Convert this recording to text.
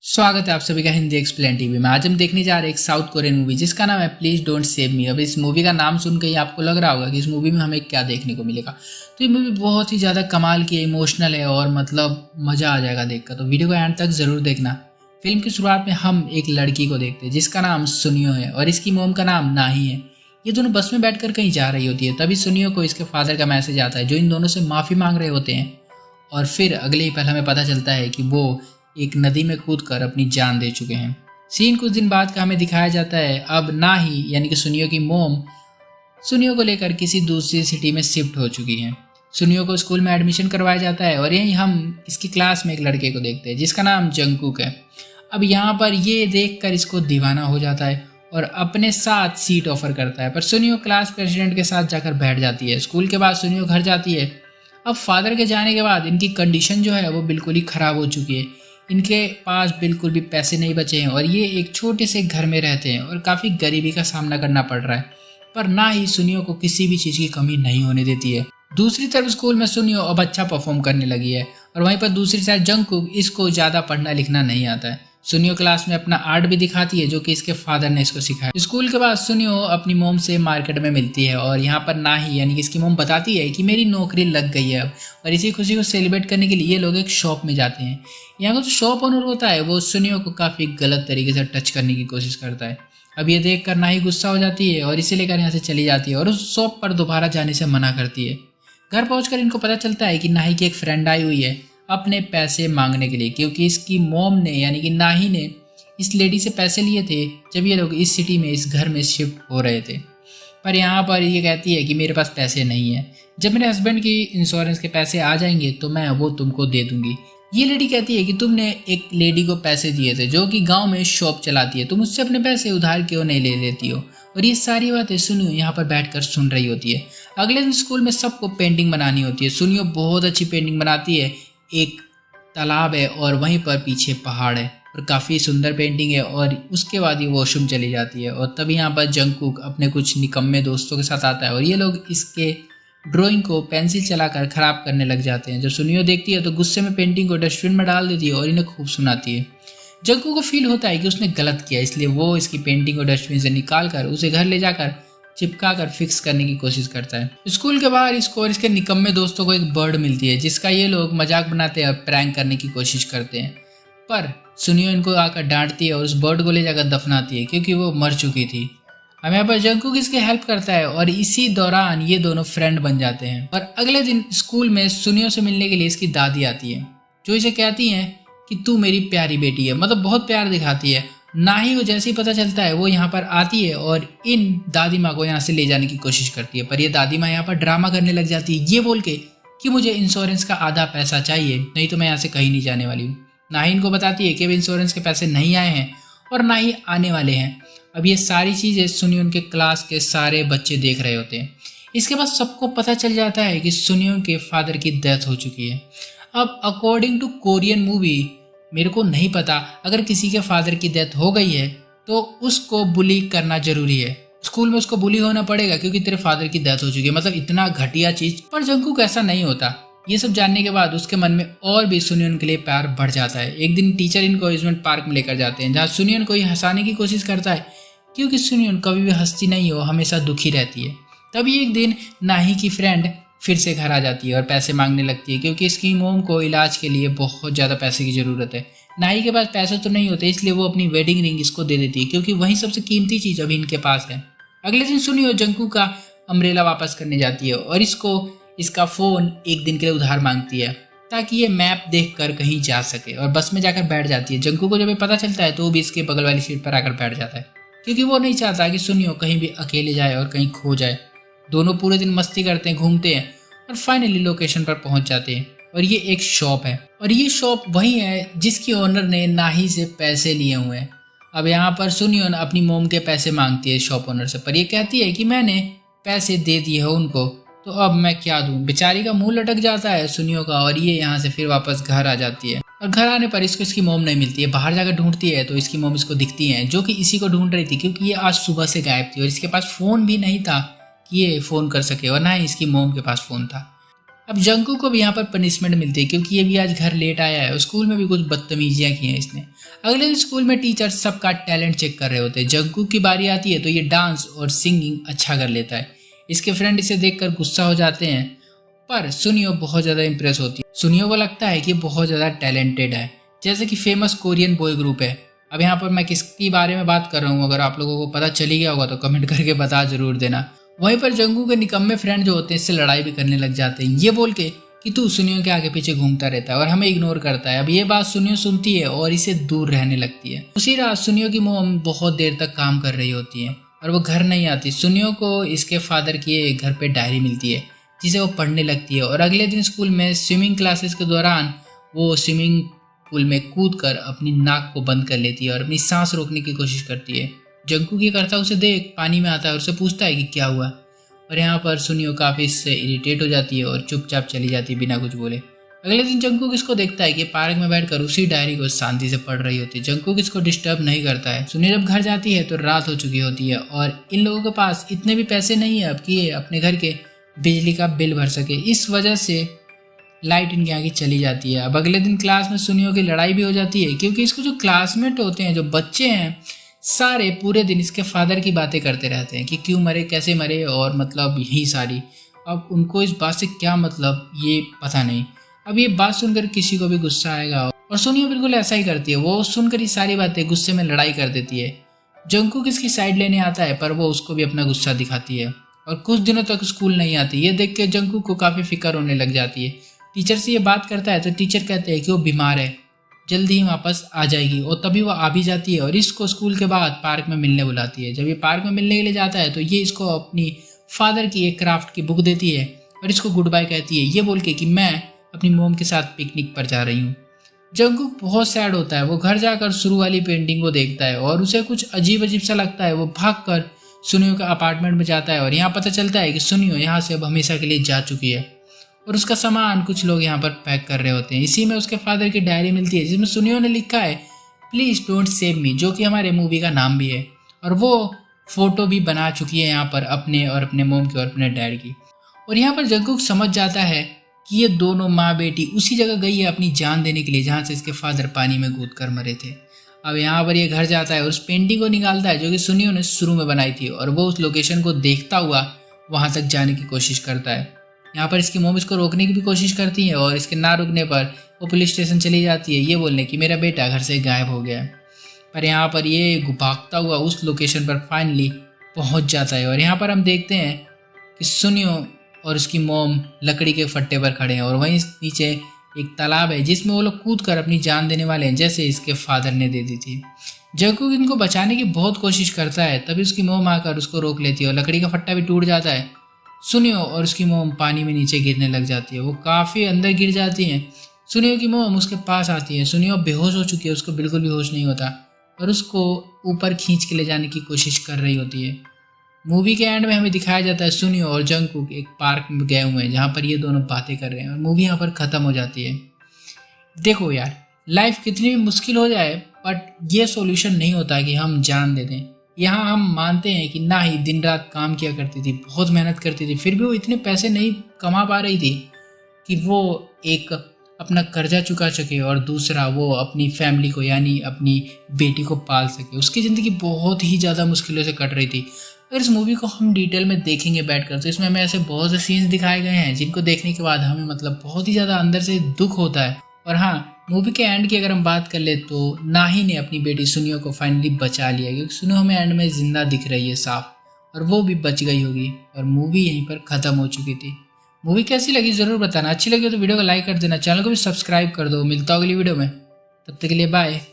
स्वागत है आप सभी का हिंदी एक्सप्लेन टीवी में। आज हम देखने जा रहे हैं एक साउथ कोरियन मूवी जिसका नाम है प्लीज डोंट सेव मी। अब इस मूवी का नाम सुन के ही आपको लग रहा होगा कि इस मूवी में हमें क्या देखने को मिलेगा। तो ये मूवी बहुत ही ज़्यादा कमाल की है, इमोशनल है और मतलब मज़ा आ जाएगा देखकर। तो वीडियो को एंड तक ज़रूर देखना। फिल्म की शुरुआत में हम एक लड़की को देखते हैं जिसका नाम सुनियो है और इसकी मोम का नाम नाही है। ये दोनों बस में बैठकर कहीं जा रही होती है। तभी सुनियो को इसके फादर का मैसेज आता है जो इन दोनों से माफ़ी मांग रहे होते हैं। और फिर अगले ही पल हमें पता चलता है कि वो एक नदी में कूदकर अपनी जान दे चुके हैं। सीन कुछ दिन बाद का हमें दिखाया जाता है। अब नाही यानी कि सुनियो की मोम सुनियो को लेकर किसी दूसरी सिटी में शिफ्ट हो चुकी है। सुनियो को स्कूल में एडमिशन करवाया जाता है और यहीं हम इसकी क्लास में एक लड़के को देखते हैं जिसका नाम जंगकुक है। अब यहाँ पर ये देखकर इसको दीवाना हो जाता है और अपने साथ सीट ऑफर करता है, पर सुनियो क्लास प्रेसिडेंट के साथ जाकर बैठ जाती है। स्कूल के बाद सुनियो घर जाती है। अब फादर के जाने के बाद इनकी कंडीशन जो है वो बिल्कुल ही ख़राब हो चुकी है। इनके पास बिल्कुल भी पैसे नहीं बचे हैं और ये एक छोटे से घर में रहते हैं और काफ़ी गरीबी का सामना करना पड़ रहा है, पर ना ही सुनियो को किसी भी चीज़ की कमी नहीं होने देती है। दूसरी तरफ स्कूल में सुनियो अब अच्छा परफॉर्म करने लगी है और वहीं पर दूसरी साइड जंगकुक, इसको ज़्यादा पढ़ना लिखना नहीं आता है। सुनियो क्लास में अपना आर्ट भी दिखाती है जो कि इसके फादर ने इसको सिखाया। स्कूल के बाद सुनियो अपनी मोम से मार्केट में मिलती है और यहाँ पर नाही यानी कि इसकी मोम बताती है कि मेरी नौकरी लग गई है अब, और इसी खुशी को सेलिब्रेट करने के लिए ये लोग एक शॉप में जाते हैं। यहाँ का जो शॉप ओनर होता है वो सुनियो को काफ़ी गलत तरीके से टच करने की कोशिश करता है। अब ये देख कर नाही गुस्सा हो जाती है और इसे लेकर यहाँ से चली जाती है और उस शॉप पर दोबारा जाने से मना करती है। घर पहुँच इनको पता चलता है कि नाही की एक फ्रेंड आई हुई है अपने पैसे मांगने के लिए, क्योंकि इसकी मोम ने यानी कि नाही ने इस लेडी से पैसे लिए थे जब ये लोग इस सिटी में इस घर में शिफ्ट हो रहे थे। पर यहाँ पर ये कहती है कि मेरे पास पैसे नहीं है, जब मेरे हस्बैंड की इंश्योरेंस के पैसे आ जाएंगे तो मैं वो तुमको दे दूंगी। ये लेडी कहती है कि तुमने एक लेडी को पैसे दिए थे जो कि गांव में शॉप चलाती है, तुम उससे अपने पैसे उधार क्यों नहीं ले लेती हो। और ये सारी बातें सुनियो यहाँ पर बैठकर सुन रही होती है। अगले दिन स्कूल में सबको पेंटिंग बनानी होती है। सुनियो बहुत अच्छी पेंटिंग बनाती है। एक तालाब है और वहीं पर पीछे पहाड़ है और काफ़ी सुंदर पेंटिंग है। और उसके बाद ये वॉशरूम चली जाती है और तभी यहाँ पर जंगकुक अपने कुछ निकम्मे दोस्तों के साथ आता है और ये लोग इसके ड्राइंग को पेंसिल चलाकर ख़राब करने लग जाते हैं। जब सुनियो देखती है तो गुस्से में पेंटिंग को डस्टबिन में डाल देती है और इन्हें खूब सुनाती है। जंगकुक को फील होता है कि उसने गलत किया, इसलिए वो इसकी पेंटिंग को डस्टबिन से निकाल कर उसे घर ले जाकर चिपका कर फिक्स करने की कोशिश करता है। स्कूल के बाहर इसको और इसके निकम्मे दोस्तों को एक बर्ड मिलती है जिसका ये लोग मजाक बनाते हैं और प्रैंक करने की कोशिश करते हैं, पर सुनियो इनको आकर डांटती है और उस बर्ड को ले जाकर दफनाती है क्योंकि वो मर चुकी थी। अब यहाँ पर जंगकुक इसकी हेल्प करता है और इसी दौरान ये दोनों फ्रेंड बन जाते हैं। और अगले दिन स्कूल में सुनियो से मिलने के लिए इसकी दादी आती है जो इसे कहती है कि तू मेरी प्यारी बेटी है, मतलब बहुत प्यार दिखाती है। ना ही वो जैसे ही पता चलता है वो यहाँ पर आती है और इन दादी माँ को यहाँ से ले जाने की कोशिश करती है, पर ये दादी माँ यहाँ पर ड्रामा करने लग जाती है ये बोल के कि मुझे इंश्योरेंस का आधा पैसा चाहिए, नहीं तो मैं यहाँ से कहीं नहीं जाने वाली हूँ। ना ही इनको बताती है कि अब इंश्योरेंस के पैसे नहीं आए हैं और ना ही आने वाले हैं। अब ये सारी चीज़ें सुनियो उनके क्लास के सारे बच्चे देख रहे होते हैं। इसके बाद सबको पता चल जाता है कि सुनियो के फादर की डेथ हो चुकी है। अब अकॉर्डिंग टू कोरियन मूवी, मेरे को नहीं पता, अगर किसी के फादर की डेथ हो गई है तो उसको बुली करना जरूरी है, स्कूल में उसको बुली होना पड़ेगा क्योंकि तेरे फादर की डेथ हो चुकी है, मतलब इतना घटिया चीज। पर जंगकुक ऐसा नहीं होता। ये सब जानने के बाद उसके मन में और भी सुनियो के लिए प्यार बढ़ जाता है। एक दिन टीचर इनको अम्यूजमेंट पार्क में लेकर जाते हैं जहाँ सुनियो को हंसाने की कोशिश करता है क्योंकि सुनियो कभी भी हंसती नहीं हो, हमेशा दुखी रहती है। तभी एक दिन नाही की फ्रेंड फिर से घर आ जाती है और पैसे मांगने लगती है क्योंकि इसकी मोम को इलाज के लिए बहुत ज़्यादा पैसे की ज़रूरत है। नाही के पास पैसे तो नहीं होते, इसलिए वो अपनी वेडिंग रिंग इसको दे देती है क्योंकि वही सबसे कीमती चीज़ अभी इनके पास है। अगले दिन सुनियो जंगकुक का अम्ब्रेला वापस करने जाती है और इसको इसका फ़ोन एक दिन के लिए उधार मांगती है ताकि ये मैप देखकर कहीं जा सके, और बस में जाकर बैठ जाती है। जंगकुक को जब ये पता चलता है तो वो भी इसके बगल वाली सीट पर आकर बैठ जाता है क्योंकि वो नहीं चाहता कि सुनियो कहीं भी अकेले जाए और कहीं खो जाए। दोनों पूरे दिन मस्ती करते हैं, घूमते हैं और फाइनली लोकेशन पर पहुंच जाते हैं। और ये एक शॉप है और ये शॉप वही है जिसकी ओनर ने नाही से पैसे लिए हुए हैं। अब यहाँ पर सुनियो अपनी मोम के पैसे मांगती है शॉप ओनर से, पर ये कहती है कि मैंने पैसे दे दिए हैं उनको, तो अब मैं क्या दूं। बेचारी का मुंह लटक जाता है सुनियो का और ये यहाँ से फिर वापस घर आ जाती है। और घर आने पर इसको इसकी मोम नहीं मिलती है। बाहर जाकर ढूंढती है तो इसकी मोम इसको दिखती है जो कि इसी को ढूंढ रही थी क्योंकि ये आज सुबह से गायब थी और इसके पास फ़ोन भी नहीं था कि ये फ़ोन कर सके और ना ही इसकी मोम के पास फ़ोन था। अब जंकू को भी यहाँ पर पनिशमेंट मिलती है क्योंकि ये भी आज घर लेट आया है और स्कूल में भी कुछ बदतमीजियाँ की हैं इसने। अगले दिन स्कूल में टीचर सबका टैलेंट चेक कर रहे होते हैं। जंकू की बारी आती है तो ये डांस और सिंगिंग अच्छा कर लेता है। इसके फ्रेंड इसे देखकर गुस्सा हो जाते हैं, पर सुनियो बहुत ज़्यादा इंप्रेस होती है। सुनियो को लगता है कि बहुत ज़्यादा टैलेंटेड है, जैसे कि फेमस कोरियन बॉय ग्रुप है। अब यहाँ पर मैं किसकी बारे में बात कर रहा हूँ, अगर आप लोगों को पता चली गया होगा तो कमेंट करके बता जरूर देना। वहीं पर जंगू के निकम्मे फ्रेंड जो होते हैं इससे लड़ाई भी करने लग जाते हैं, ये बोल के कि तू सुनियो के आगे पीछे घूमता रहता है और हमें इग्नोर करता है। अब ये बात सुनियो सुनती है और इसे दूर रहने लगती है। उसी रात सुनियो की मोम बहुत देर तक काम कर रही होती है और वो घर नहीं आती। सुनियो को इसके फादर की घर पे डायरी मिलती है जिसे वो पढ़ने लगती है और अगले दिन स्कूल में स्विमिंग क्लासेस के दौरान वो स्विमिंग पूल में कूद कर अपनी नाक को बंद कर लेती है और अपनी सांस रोकने की कोशिश करती है। जंकू क्या करता है, उसे देख पानी में आता है और उसे पूछता है कि क्या हुआ। और यहाँ पर सुनियो काफ़ी इससे इरिटेट हो जाती है और चुपचाप चली जाती है बिना कुछ बोले। अगले दिन जंकू किसको देखता है कि पार्क में बैठकर उसी डायरी को शांति से पढ़ रही होती है। जंकू किसको डिस्टर्ब नहीं करता है। सुनियो जब घर जाती है तो रात हो चुकी होती है और इन लोगों के पास इतने भी पैसे नहीं है अब कि ये अपने घर के बिजली का बिल भर सके। इस वजह से लाइट इनके आगे चली जाती है। अब अगले दिन क्लास में सुनियो की लड़ाई भी हो जाती है क्योंकि इसको जो क्लासमेट होते हैं, जो बच्चे हैं, सारे पूरे दिन इसके फादर की बातें करते रहते हैं कि क्यों मरे, कैसे मरे और मतलब यही सारी। अब उनको इस बात से क्या मतलब ये पता नहीं। अब ये बात सुनकर किसी को भी गुस्सा आएगा और सुनियो बिल्कुल ऐसा ही करती है। वो सुनकर ये सारी बातें गुस्से में लड़ाई कर देती है। जंकू किसकी साइड लेने आता है पर वो उसको भी अपना गुस्सा दिखाती है और कुछ दिनों तक स्कूल नहीं आती। ये देख के जंकू को काफ़ी फिक्र होने लग जाती है। टीचर से ये बात करता है तो टीचर कहते हैं कि वो बीमार है, जल्दी ही वापस आ जाएगी। और तभी वो आ भी जाती है और इसको स्कूल के बाद पार्क में मिलने बुलाती है। जब ये पार्क में मिलने के लिए जाता है तो ये इसको अपनी फादर की एक क्राफ्ट की बुक देती है और इसको गुड बाय कहती है, ये बोल के कि मैं अपनी मोम के साथ पिकनिक पर जा रही हूँ। जंकुक बहुत सैड होता है। वो घर जाकर शुरू वाली पेंटिंग को देखता है और उसे कुछ अजीब अजीब सा लगता है। वो भागकर सुनियो के अपार्टमेंट में जाता है और यहाँ पता चलता है कि सुनियो यहाँ से अब हमेशा के लिए जा चुकी है और उसका सामान कुछ लोग यहाँ पर पैक कर रहे होते हैं। इसी में उसके फादर की डायरी मिलती है जिसमें सुनियो ने लिखा है प्लीज़ डोंट सेव मी, जो कि हमारे मूवी का नाम भी है। और वो फोटो भी बना चुकी है यहाँ पर अपने और अपने मोम की और अपने डैड की। और यहाँ पर जंकुक समझ जाता है कि ये दोनों माँ बेटी उसी जगह गई है अपनी जान देने के लिए जहाँ से इसके फादर पानी में कूद कर मरे थे। अब यहाँ पर ये घर जाता है और उस पेंटिंग को निकालता है जो कि सुनियो ने शुरू में बनाई थी और वो उस लोकेशन को देखता हुआ वहाँ तक जाने की कोशिश करता है। यहाँ पर इसकी मोम इसको रोकने की भी कोशिश करती है और इसके ना रुकने पर वो पुलिस स्टेशन चली जाती है ये बोलने कि मेरा बेटा घर से गायब हो गया है। पर यहाँ पर ये भागता हुआ उस लोकेशन पर फाइनली पहुँच जाता है और यहाँ पर हम देखते हैं कि सुनियो और उसकी मोम लकड़ी के फट्टे पर खड़े हैं और वहीं नीचे एक तालाब है जिसमें वो लोग कूद कर अपनी जान देने वाले हैं जैसे इसके फादर ने दे दी थी। जंकुक इनको बचाने की बहुत कोशिश करता है, तभी उसकी मोम आकर उसको रोक लेती है और लकड़ी का फट्टा भी टूट जाता है। सुनियो और उसकी मोम पानी में नीचे गिरने लग जाती है। वो काफ़ी अंदर गिर जाती हैं। सुनियो की मोम उसके पास आती है। सुनियो बेहोश हो चुकी है, उसको बिल्कुल भी होश नहीं होता और उसको ऊपर खींच के ले जाने की कोशिश कर रही होती है। मूवी के एंड में हमें दिखाया जाता है सुनियो और जंकुक एक पार्क में गए हुए हैं जहाँ पर ये दोनों बातें कर रहे हैं और मूवी यहाँ पर ख़त्म हो जाती है। देखो यार, लाइफ कितनी भी मुश्किल हो जाए बट ये सॉल्यूशन नहीं होता कि हम जान दे दें। यहाँ हम मानते हैं कि ना ही दिन रात काम किया करती थी, बहुत मेहनत करती थी, फिर भी वो इतने पैसे नहीं कमा पा रही थी कि वो एक अपना कर्जा चुका सके और दूसरा वो अपनी फैमिली को यानी अपनी बेटी को पाल सके। उसकी ज़िंदगी बहुत ही ज़्यादा मुश्किलों से कट रही थी। अगर इस मूवी को हम डिटेल में देखेंगे बैठकर तो इसमें हमें ऐसे बहुत से सीन्स दिखाए गए हैं जिनको देखने के बाद हमें मतलब बहुत ही ज़्यादा अंदर से दुख होता है। और हाँ, मूवी के एंड की अगर हम बात कर ले तो नाही ने अपनी बेटी सुनियो को फाइनली बचा लिया क्योंकि सुनियो हमें एंड में जिंदा दिख रही है साफ, और वो भी बच गई होगी और मूवी यहीं पर ख़त्म हो चुकी थी। मूवी कैसी लगी ज़रूर बताना। अच्छी लगी तो वीडियो को लाइक कर देना, चैनल को भी सब्सक्राइब कर दो। मिलता हूँ अगली वीडियो में, तब तक के लिए बाय।